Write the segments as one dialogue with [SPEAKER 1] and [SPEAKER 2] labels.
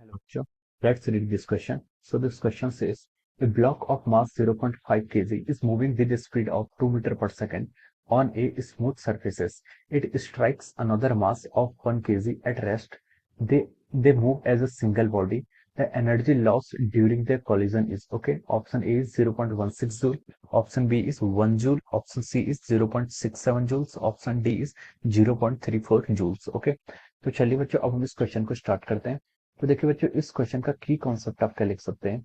[SPEAKER 1] Hello, Joe. Let's read this question. So this question says, a block of mass 0.5 kg is moving with a speed of 2 meter per second on a smooth surfaces. It strikes another mass of 1 kg at rest. They move as a single body. The energy lost during their collision is okay. Option A is 0.16 joule. Option B is 1 joule. Option C is 0.67 joules. Option D is 0.34 joules. Okay. तो चलिए बच्चों अब हम इस question को start करते हैं। तो देखिए बच्चों इस क्वेश्चन का की कॉन्सेप्ट आप क्या लिख सकते हैं।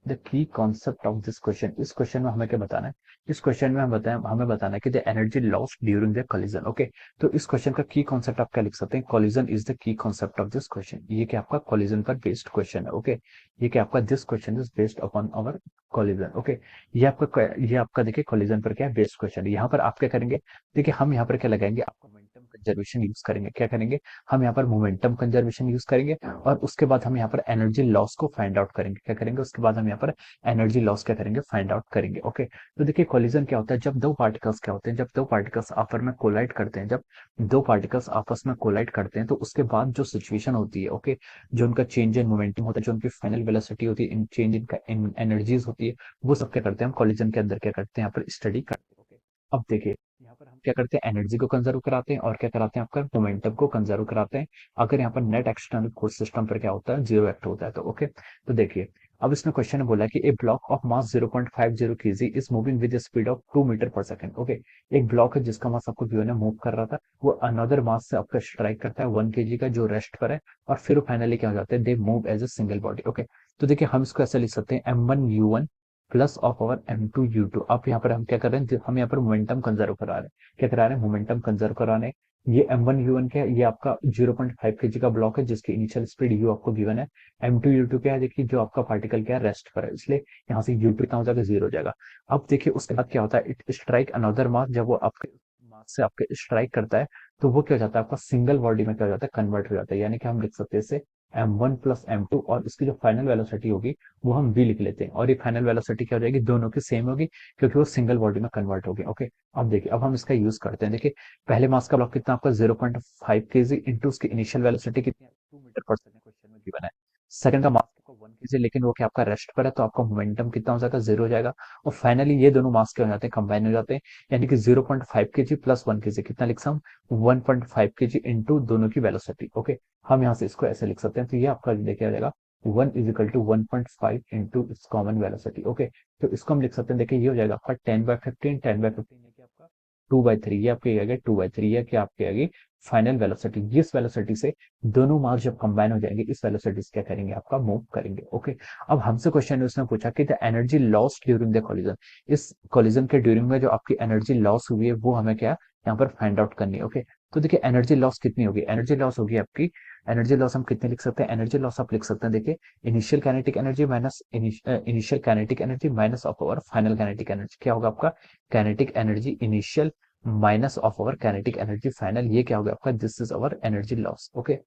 [SPEAKER 1] The key concept of this question, इस क्वेश्चन में हमें क्या बताना है। इस क्वेश्चन में हमें बताना है कि the energy lost during the collision. Okay, तो इस क्वेश्चन का की कॉन्सेप्ट आप क्या लिख सकते हैं। Collision is the key concept of this question. ये क्या आपका कोलिजन पर बेस्ड क्वेश्चन है। ओके, ये क्या आपका this question is based upon our collision. Okay, ये आपका देखिए कोलिजन पर क्या है, बेस्ड क्वेश्चन। यहाँ पर आप क्या करेंगे, देखिए हम यहाँ पर क्या लगाएंगे, आपको मोमेंटम कंजर्वेशन यूज करेंगे। क्या करेंगे, हम यहाँ पर मोमेंटम कंजर्वेशन यूज करेंगे और उसके बाद हम यहाँ पर एनर्जी लॉस को फाइंड आउट करेंगे। क्या करेंगे, उसके बाद हम यहाँ पर एनर्जी लॉस क्या करेंगे, फाइंड आउट करेंगे। ओके, तो देखिए कोलिजन क्या होता है, जब दो पार्टिकल्स क्या होते हैं, जब दो पार्टिकल्स आपस में कोलाइड करते हैं, जब दो पार्टिकल्स आपस में कोलाइड करते हैं तो उसके बाद जो सिचुएशन होती है, ओके, जो उनका चेंज इन मोमेंटम होता है, जो उनकी फाइनल वेलोसिटी होती है, इन चेंज इन एनर्जीज होती है, वो सब क्या करते हैं, हम कोलिजन के अंदर क्या करते हैं, यहाँ पर स्टडी करते हैं। ओके, अब देखिए यहाँ पर हम क्या करते हैं, एनर्जी को कंजर्व कराते हैं और क्या कराते हैं, आपका मोमेंटम को कंजर्व कराते हैं। अगर यहाँ पर नेट एक्सटर्नल फोर्स सिस्टम पर क्या होता है, जीरो एक्ट होता है। तो ओके, तो देखिए अब इसमें क्वेश्चन ने बोला कि a block of mass 0.50 kg is moving with speed of 2 metre per second. Okay, एक ब्लॉक है जिसका मास आपको गिवन है, मूव कर रहा था, वो अनदर मास से आपका स्ट्राइक करता है 1 केजी का जो रेस्ट पर है, और फिर फाइनली क्या हो जाते हैं, they move as a single body. Okay, तो देखिए हम इसको ऐसे लिख सकते हैं M1 U1 plus of our M2 U2। अब यहाँ पर हम क्या कर रहे हैं, हम यहाँ पर मोमेंटम कंजर्व करा रहे हैं। क्या करा रहे हैं, मोमेंटम कंजर्व करा रहे हैं। ये M1 U1 क्या है, ये आपका 0.5 केजी का ब्लॉक है जिसकी इनिशियल स्पीड U आपको गिवन है। M2 U2 क्या है, देखिए जो आपका पार्टिकल क्या है, रेस्ट पर है, इसलिए यहाँ से U2 कितना हो जाएगा, जीरो हो जाएगा। अब देखिए उसके बाद क्या होता है, इट स्ट्राइक अनदर मास, जब वो आपके मास से आपके स्ट्राइक करता है तो वो क्या हो जाता है, आपका सिंगल बॉडी में क्या हो जाता है, कन्वर्ट हो जाता है। यानी कि हम लिख सकते हैं इसे M1 प्लस M2, और इसकी जो फाइनल वेलोसिटी होगी वो हम V लिख लेते हैं, और ये फाइनल वेलोसिटी क्या हो जाएगी, दोनों की सेम होगी क्योंकि वो सिंगल बॉडी में कन्वर्ट होगी। ओके, अब देखिए अब हम इसका यूज करते हैं। देखिए पहले मास का ब्लॉक कितना आपका 0.5 केजी इंटू उसकी इनिशियल वेलोसिटी कितनी है, 2 मीटर पर सेकंड क्वेश्चन में गिवन है। सेकंड का मास आपको 1 केजी, लेकिन वो क्या आपका रेस्ट पर है, तो आपका मोमेंटम कितना हो जाएगा, जीरो हो जाएगा। और फाइनली ये दोनों मास क्या हो जाते हैं, कंबाइन हो जाते हैं। यानी कि 0.5 केजी प्लस 1 केजी कितना लिख सकते हम, 1.5 केजी इंटू दोनों की वेलोसिटी। ओके, हम यहाँ से इसको ऐसे लिख सकते हैं। तो ये आपका देखिए आ जाएगा 1 is equal to 1.5 into its common velocity. Okay, तो इसको हम लिख सकते हैं, देखिए ये हो जाएगा आपका 10/15, 10/15 ये आपका 2/3, ये आपके आ गया 2/3, ये क्या आपके आ गई फाइनल वेलोसिटी। इस वेलोसिटी से दोनों मास जब कंबाइन हो जाएंगे, इस वेलोसिटी से क्या करेंगे, आपका मूव करेंगे। ओके, अब हमसे क्वेश्चन उसने पूछा कि the energy lost during the collision, इस कोलिजन के ड्यूरिंग में जो आपकी एनर्जी लॉस हुई है वो हमें क्या यहाँ पर फाइंड आउट करनी है। ओके, तो देखिए एनर्जी लॉस कितनी होगी, एनर्जी लॉस होगी आपकी, एनर्जी लॉस हम कितने लिख सकते हैं, एनर्जी लॉस आप लिख सकते हैं, देखिए initial kinetic energy minus initial kinetic energy minus of our final kinetic energy. क्या होगा आपका, kinetic energy initial minus of our kinetic energy final, ये क्या होगा आपका, this is our energy loss. Okay,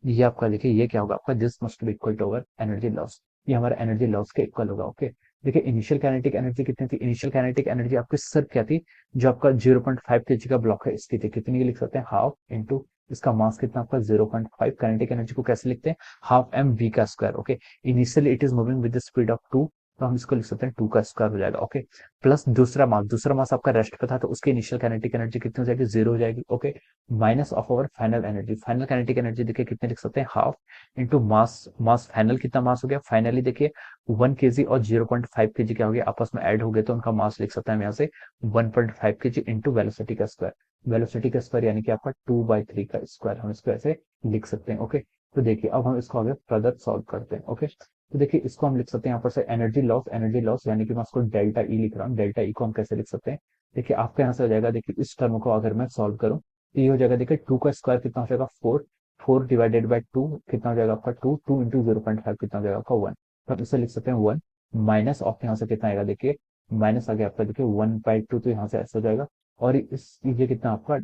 [SPEAKER 1] ये आपका देखिए ये क्या होगा आपका, this must be equal to our energy loss, ये हमारा एनर्जी लॉस के इक्वल होगा। ओके, देखिए इनिशियल काइनेटिक एनर्जी कितनी थी, इनिशियल काइनेटिक एनर्जी आपकी सिर्फ क्या थी, जो आपका 0.5 केजी का ब्लॉक है इसकी थी, कितनी लिख सकते हैं, हाफ इंटू इसका मास कितना आपका 0.5। काइनेटिक एनर्जी को कैसे लिखते हैं, हाफ एम वी का square. Okay, initially it is moving with the speed of 2, तो हम इसको लिख सकते हैं 2 का स्क्वायर हो जाएगा। ओके, प्लस दूसरा मास आपका रेस्ट पे था तो उसकी इनिशियल काइनेटिक एनर्जी कितनी हो जाएगी, जीरो हो जाएगी। Okay, minus of our final energy, final kinetic energy देखिए कितने लिख सकते हैं, हाफ इंटू मास, मास फाइनल कितना मास हो गया, फाइनली देखिए 1 केजी और 0.5 केजी क्या हो गया, आपस में ऐड हो गए तो उनका मास लिख सकते हैं हम यहाँ से 1.5 केजी इंटू वेलोसिटी का स्क्वायर। वेलोसिटी का स्क्वायर यानी कि आपका 2/3 का स्क्वायर, हम इसको ऐसे लिख सकते हैं। ओके, तो देखिए अब हम इसको आगे फर्दर सॉल्व करते हैं। ओके, तो देखिए इसको हम लिख सकते हैं यहाँ पर से एनर्जी लॉस यानी कि मैं उसको डेल्टा ई लिख रहा हूँ। डेल्टा ई को हम कैसे लिख सकते हैं, देखिए आपके यहाँ से हो जाएगा, देखिए इस टर्म को अगर मैं सॉल्व करूँ तो ये हो जाएगा, देखिए 2 का स्क्वायर कितना हो जाएगा, 4, 4 डिवाइडेड बाई 2 कितना हो जाएगा आपका 2, 2 इंटू 0.5 कितना हो जाएगा आपका 1। तो आप इसे लिख सकते हैं 1 माइनस ऑफ यहाँ से कितना आएगा, देखिए माइनस आ गया आपका, देखिए 1/2, तो यहाँ से ऐसा हो जाएगा। और इस ये कितना आपका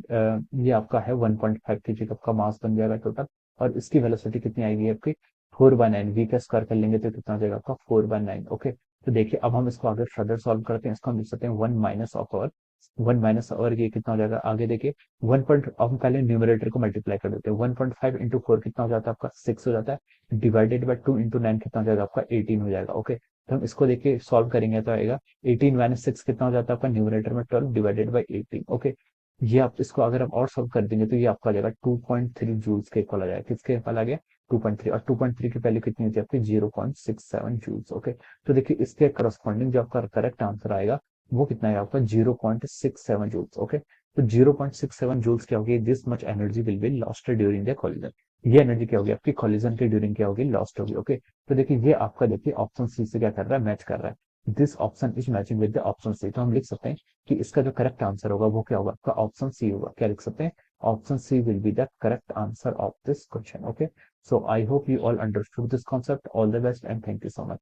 [SPEAKER 1] ये आपका है 1.5 केजी का मास बन जाएगा टोटल, और इसकी वेलोसिटी कितनी आएगी आपकी 4/9, वी का स्क्वायर कर लेंगे तो कितना हो जाएगा आपका 4/9। ओके, तो देखिए अब हम इसको आगे फर्दर सॉल्व करते हैं, इसको हम लिख सकते हैं 1 माइनस ऑफ अवर 1 माइनस, और ये कितना हो जाएगा आगे देखिए 1 पॉइंट, हम पहले न्यूमरेटर को मल्टीप्लाई कर देते हैं। 1.5 इंटू 4 कितना हो जाता है आपका 6 हो जाता है, डिवाइडेड बाय 2 इंटू 9 कितना हो जाएगा आपका 18 हो जाएगा। ओके, तो हम इसको देखिए सॉल्व करेंगे तो आएगा 18 माइनस 6 कितना हो जाता है आपका न्यूमरेटर में 12 डिवाइडेड बाई 18। ओके, ये आप इसको अगर आप और सॉल्व कर देंगे तो ये आपका आ जाएगा 2.3 जूल्स के इक्वल आ जाएगा। किसके इक्वल आ गया 2.3, और 2.3 की वैल्यू कितनी होती है आपकी 0.67 जूल्स। ओके, तो देखिए इसके करस्पॉन्डिंग जो आपका करेक्ट आंसर आएगा वो कितना है आपका 0.67 जूल्स। ओके, तो 0.67 जूल्स क्या होगी, this much energy will be lost during the collision. ये एनर्जी क्या होगी आपकी कॉलिजन के ड्यूरिंग क्या होगी लॉस्ट होगी। ओके, तो देखिए ये आपका देखिए ऑप्शन सी से क्या कर रहा है मैच कर रहा है, this option is matching with the option C. तो हम लिख सकते हैं कि इसका जो करेक्ट आंसर होगा वो क्या होगा आपका ऑप्शन सी होगा। क्या लिख सकते हैं, option C will be the correct answer of this question. Okay, so I hope you all understood this concept. All the best and thank you so much.